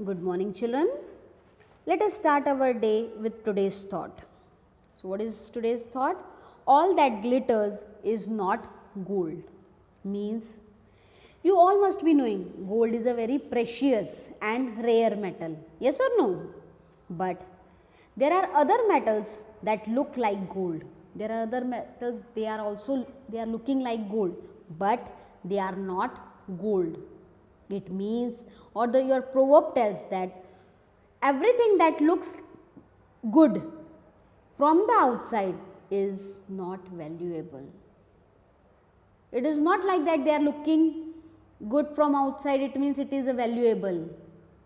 Good morning, children. Let us start our day with today's thought. So, what is today's thought? All that glitters is not gold. Means you all must be knowing gold is a very precious and rare metal. Yes or no? But there are other metals that look like gold. There are other metals they are looking like gold, but they are not gold. It means, or your proverb tells that everything that looks good from the outside is not valuable. It is not like that they are looking good from outside, it means it is a valuable.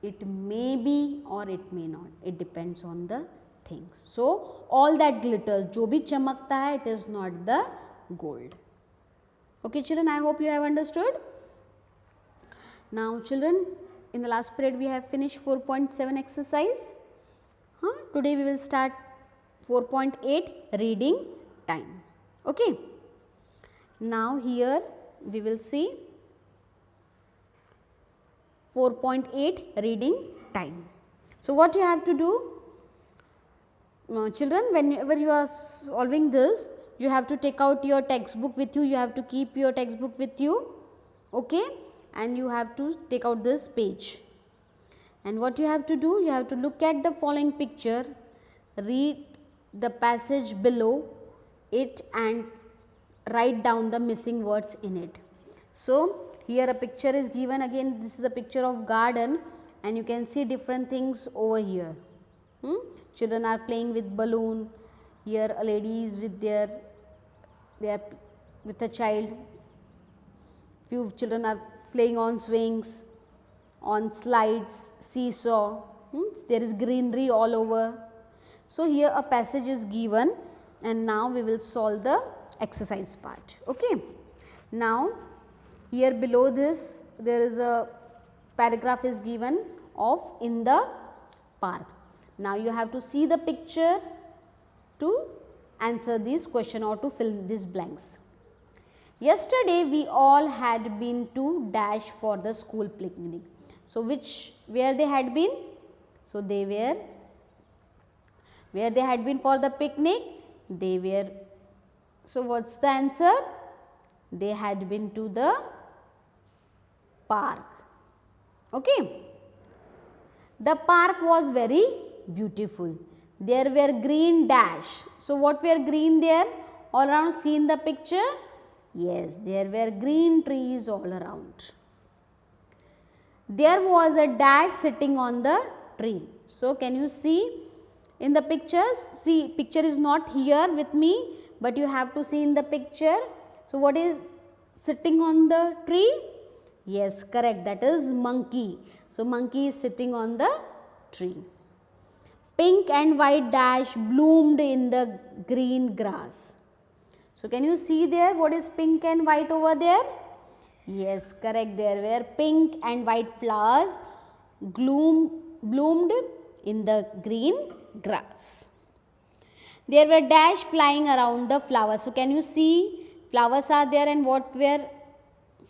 It may be or it may not. It depends on the things. So, all that glitters, जो भी चमकता है, it is not the gold. Okay, children, I hope you have understood. Now, children, in the last period we have finished 4.7 exercise. Today we will start 4.8 reading time. Okay. Now, here we will see 4.8 reading time. So, what you have to do? Children, whenever you are solving this, you have to take out your textbook with you. You have to keep your textbook with you. Okay. And you have to take out this page, and what you have to do, you have to look at the following picture, read the passage below it and write down the missing words in it. So, here a picture is given, again this is a picture of garden and you can see different things over here. Children are playing with balloon, here a lady is with with a child, few children are playing on swings, on slides, seesaw, there is greenery all over. So, here a passage is given and now we will solve the exercise part. Okay. Now, here below this there is a paragraph is given of in the park. Now, you have to see the picture to answer this question or to fill these blanks. Yesterday we all had been to dash for the school picnic. So, where they had been? So, they were, where they had been for the picnic? They were, so what is the answer? They had been to the park. Okay. The park was very beautiful. There were green dash. So, what were green there? All around, see in the picture? Yes, there were green trees all around. There was a dash sitting on the tree. So, can you see in the pictures? See, picture is not here with me, but you have to see in the picture. So, what is sitting on the tree? Yes, correct, that is monkey. So, monkey is sitting on the tree. Pink and white dash bloomed in the green grass. So, can you see there what is pink and white over there? Yes, correct, there were pink and white flowers bloomed in the green grass. There were dash flying around the flowers. So, can you see flowers are there and what were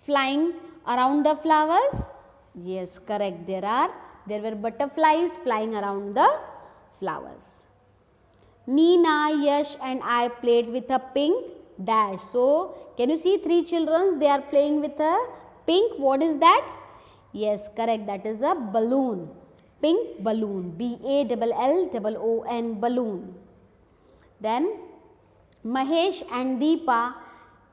flying around the flowers? Yes, correct, there were butterflies flying around the flowers. Neena, Yash and I played with a pink dash. So, can you see three children, they are playing with a pink, what is that? Yes, correct, that is a balloon, pink balloon, BALLOON, balloon. Then, Mahesh and Deepa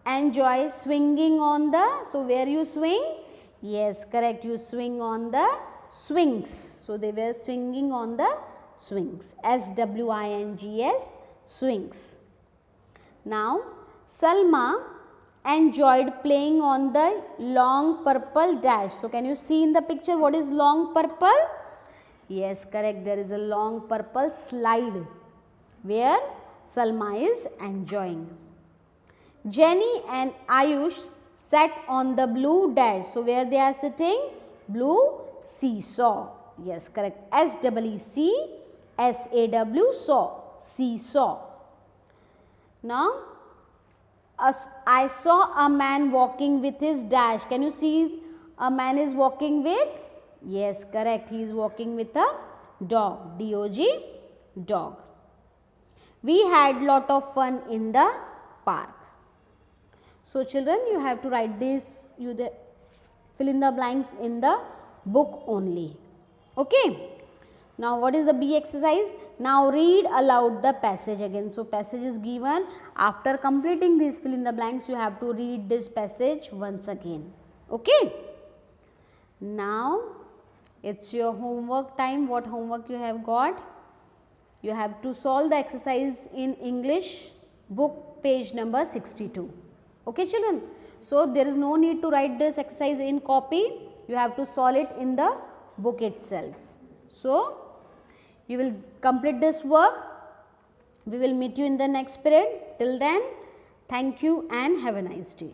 enjoy swinging on the, so where you swing? Yes, correct, you swing on the swings. So, they were swinging on the swings, SWINGS, swings. Now, Salma enjoyed playing on the long purple dash. So, can you see in the picture what is long purple? Yes, correct, there is a long purple slide where Salma is enjoying. Jenny and Ayush sat on the blue dash. So, where they are sitting? Blue seesaw. Yes, correct, SEECSAW, saw, seesaw. Now, I saw a man walking with his dash. Can you see a man is walking with? Yes, correct. He is walking with a dog. D-O-G, dog. We had lot of fun in the park. So children, you have to write this, fill in the blanks in the book only. Okay. Now what is the B exercise? Now read aloud the passage again. So passage is given. After completing this fill in the blanks, you have to read this passage once again. Okay. Now it's your homework time. What homework you have got? You have to solve the exercise in English book page number 62. Okay children. So there is no need to write this exercise in copy. You have to solve it in the book itself. So you will complete this work. We will meet you in the next period. Till then, thank you and have a nice day.